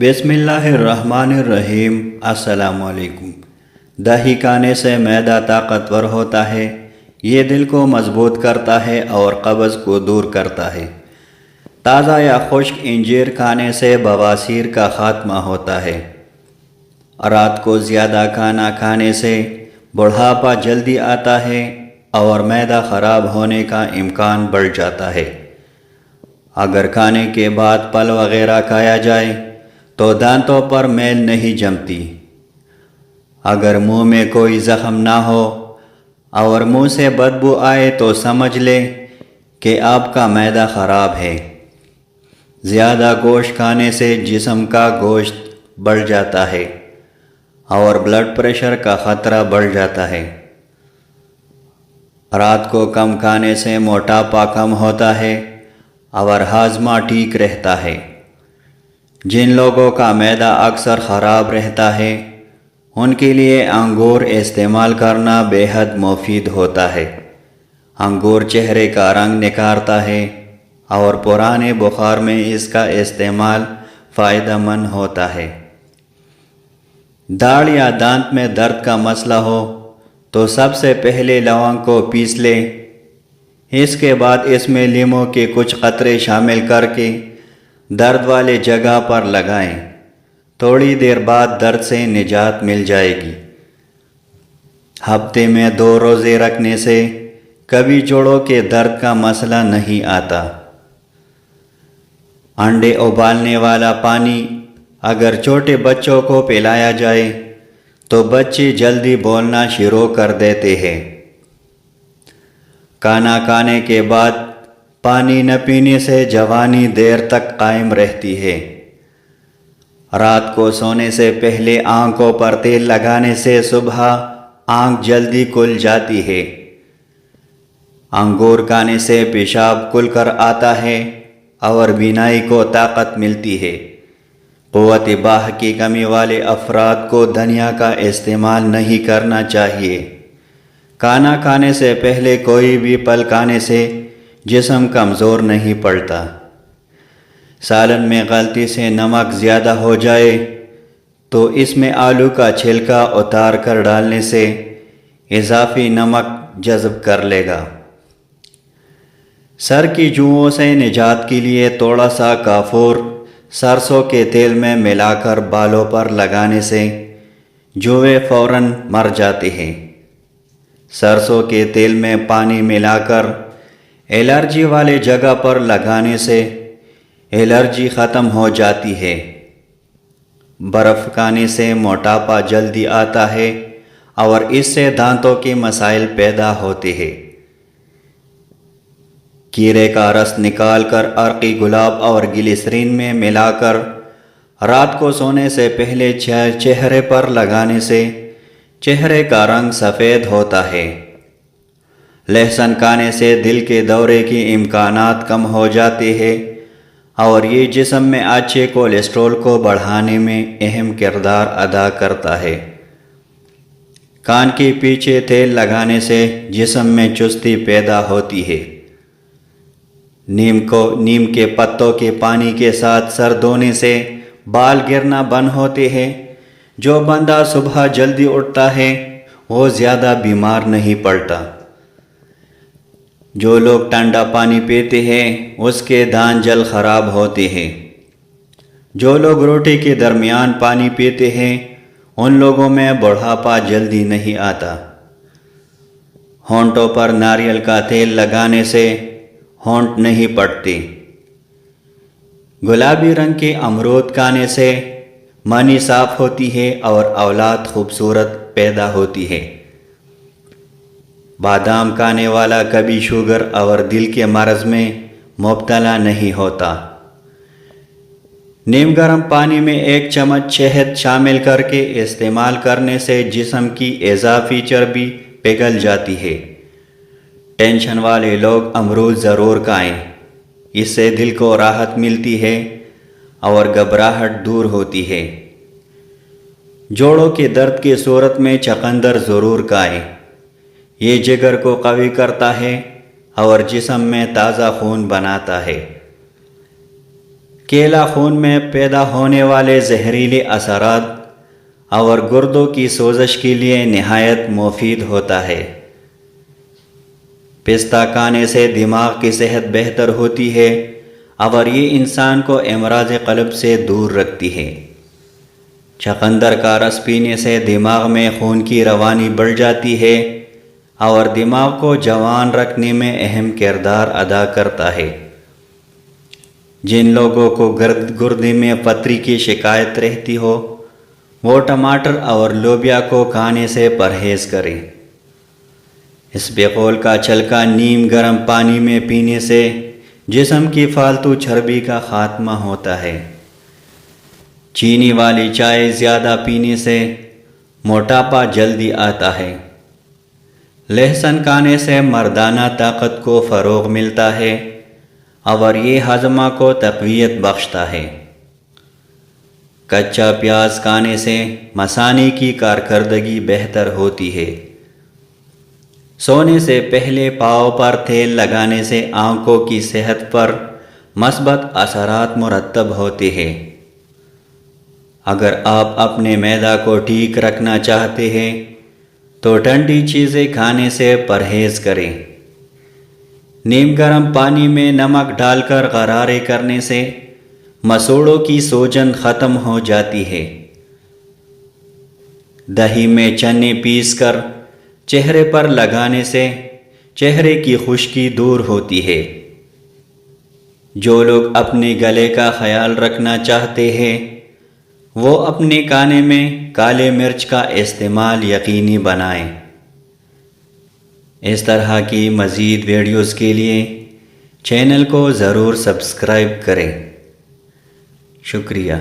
بسم اللہ الرحمن الرحیم۔ السلام علیکم۔ دہی کھانے سے معدہ طاقتور ہوتا ہے، یہ دل کو مضبوط کرتا ہے اور قبض کو دور کرتا ہے۔ تازہ یا خشک انجیر کھانے سے بواسیر کا خاتمہ ہوتا ہے۔ رات کو زیادہ کھانا کھانے سے بڑھاپا جلدی آتا ہے اور معدہ خراب ہونے کا امکان بڑھ جاتا ہے۔ اگر کھانے کے بعد پھل وغیرہ کھایا جائے تو دانتوں پر میل نہیں جمتی۔ اگر منہ میں کوئی زخم نہ ہو اور منہ سے بدبو آئے تو سمجھ لے کہ آپ کا معدہ خراب ہے۔ زیادہ گوشت کھانے سے جسم کا گوشت بڑھ جاتا ہے اور بلڈ پریشر کا خطرہ بڑھ جاتا ہے۔ رات کو کم کھانے سے موٹاپا کم ہوتا ہے اور ہاضمہ ٹھیک رہتا ہے۔ جن لوگوں کا معدہ اکثر خراب رہتا ہے ان کے لیے انگور استعمال کرنا بے حد مفید ہوتا ہے۔ انگور چہرے کا رنگ نکھارتا ہے اور پرانے بخار میں اس کا استعمال فائدہ مند ہوتا ہے۔ داڑھ یا دانت میں درد کا مسئلہ ہو تو سب سے پہلے لونگ کو پیس لیں۔ اس کے بعد اس میں لیموں کے کچھ قطرے شامل کر کے درد والے جگہ پر لگائیں۔ تھوڑی دیر بعد درد سے نجات مل جائے گی۔ ہفتے میں 2 روزے رکھنے سے کبھی جوڑوں کے درد کا مسئلہ نہیں آتا۔ انڈے ابالنے والا پانی اگر چھوٹے بچوں کو پلایا جائے تو بچے جلدی بولنا شروع کر دیتے ہیں۔ کھانا کھانے کے بعد پانی نہ پینے سے جوانی دیر تک قائم رہتی ہے۔ رات کو سونے سے پہلے آنکھوں پر تیل لگانے سے صبح آنکھ جلدی کھل جاتی ہے۔ انگور کھانے سے پیشاب کھل کر آتا ہے اور بینائی کو طاقت ملتی ہے۔ قوت باہ کی کمی والے افراد کو دھنیا کا استعمال نہیں کرنا چاہیے۔ کھانا کھانے سے پہلے کوئی بھی پھل کھانے سے جسم کمزور نہیں پڑتا۔ سالن میں غلطی سے نمک زیادہ ہو جائے تو اس میں آلو کا چھلکا اتار کر ڈالنے سے اضافی نمک جذب کر لے گا۔ سر کی جوؤں سے نجات کے لیے تھوڑا سا کافور سرسوں کے تیل میں ملا کر بالوں پر لگانے سے جوئیں فوراً مر جاتے ہیں۔ سرسوں کے تیل میں پانی ملا کر الرجی والے جگہ پر لگانے سے الرجی ختم ہو جاتی ہے۔ برف کھانے سے موٹاپا جلدی آتا ہے اور اس سے دانتوں کے مسائل پیدا ہوتے ہیں۔ کیرے کا رس نکال کر عرقی گلاب اور گلیسرین میں ملا کر رات کو سونے سے پہلے چہرے پر لگانے سے چہرے کا رنگ سفید ہوتا ہے۔ لہسن کھانے سے دل کے دورے کے امکانات کم ہو جاتے ہیں اور یہ جسم میں اچھے کولیسٹرول کو بڑھانے میں اہم کردار ادا کرتا ہے۔ کان کے پیچھے تیل لگانے سے جسم میں چستی پیدا ہوتی ہے۔ نیم کے پتوں کے پانی کے ساتھ سر دھونے سے بال گرنا بند ہوتے ہیں۔ جو بندہ صبح جلدی اٹھتا ہے وہ زیادہ بیمار نہیں پڑتا۔ جو لوگ ٹھنڈا پانی پیتے ہیں اس کے دانت جلد خراب ہوتے ہیں۔ جو لوگ روٹی کے درمیان پانی پیتے ہیں ان لوگوں میں بڑھاپا جلدی نہیں آتا۔ ہونٹوں پر ناریل کا تیل لگانے سے ہونٹ نہیں پڑتے۔ گلابی رنگ کے امرود کھانے سے منی صاف ہوتی ہے اور اولاد خوبصورت پیدا ہوتی ہے۔ بادام کھانے والا کبھی شوگر اور دل کے مرض میں مبتلا نہیں ہوتا۔ نیم گرم پانی میں 1 چمچ شہد شامل کر کے استعمال کرنے سے جسم کی اضافی چربی پگھل جاتی ہے۔ ٹینشن والے لوگ امرود ضرور کھائیں، اس سے دل کو راحت ملتی ہے اور گھبراہٹ دور ہوتی ہے۔ جوڑوں کے درد کی صورت میں چقندر ضرور کھائیں، یہ جگر کو قوی کرتا ہے اور جسم میں تازہ خون بناتا ہے۔ کیلا خون میں پیدا ہونے والے زہریلے اثرات اور گردوں کی سوزش کے لیے نہایت مفید ہوتا ہے۔ پستہ کھانے سے دماغ کی صحت بہتر ہوتی ہے اور یہ انسان کو امراض قلب سے دور رکھتی ہے۔ چقندر کا رس پینے سے دماغ میں خون کی روانی بڑھ جاتی ہے اور دماغ کو جوان رکھنے میں اہم کردار ادا کرتا ہے۔ جن لوگوں کو گردے میں پتھری کی شکایت رہتی ہو وہ ٹماٹر اور لوبیا کو کھانے سے پرہیز کریں۔ اس بقول کا چھلکا نیم گرم پانی میں پینے سے جسم کی فالتو چربی کا خاتمہ ہوتا ہے۔ چینی والی چائے زیادہ پینے سے موٹاپا جلدی آتا ہے۔ لہسن کھانے سے مردانہ طاقت کو فروغ ملتا ہے اور یہ ہضمہ کو تقویت بخشتا ہے۔ کچا پیاز کھانے سے مثانے کی کارکردگی بہتر ہوتی ہے۔ سونے سے پہلے پاؤں پر تیل لگانے سے آنکھوں کی صحت پر مثبت اثرات مرتب ہوتے ہیں۔ اگر آپ اپنے معدہ کو ٹھیک رکھنا چاہتے ہیں تو ٹھنڈی چیزیں کھانے سے پرہیز کریں۔ نیم گرم پانی میں نمک ڈال کر غرارے کرنے سے مسوڑوں کی سوجن ختم ہو جاتی ہے۔ دہی میں چنے پیس کر چہرے پر لگانے سے چہرے کی خشکی دور ہوتی ہے۔ جو لوگ اپنے گلے کا خیال رکھنا چاہتے ہیں وہ اپنے کھانے میں کالے مرچ کا استعمال یقینی بنائیں۔ اس طرح کی مزید ویڈیوز کے لیے چینل کو ضرور سبسکرائب کریں۔ شکریہ۔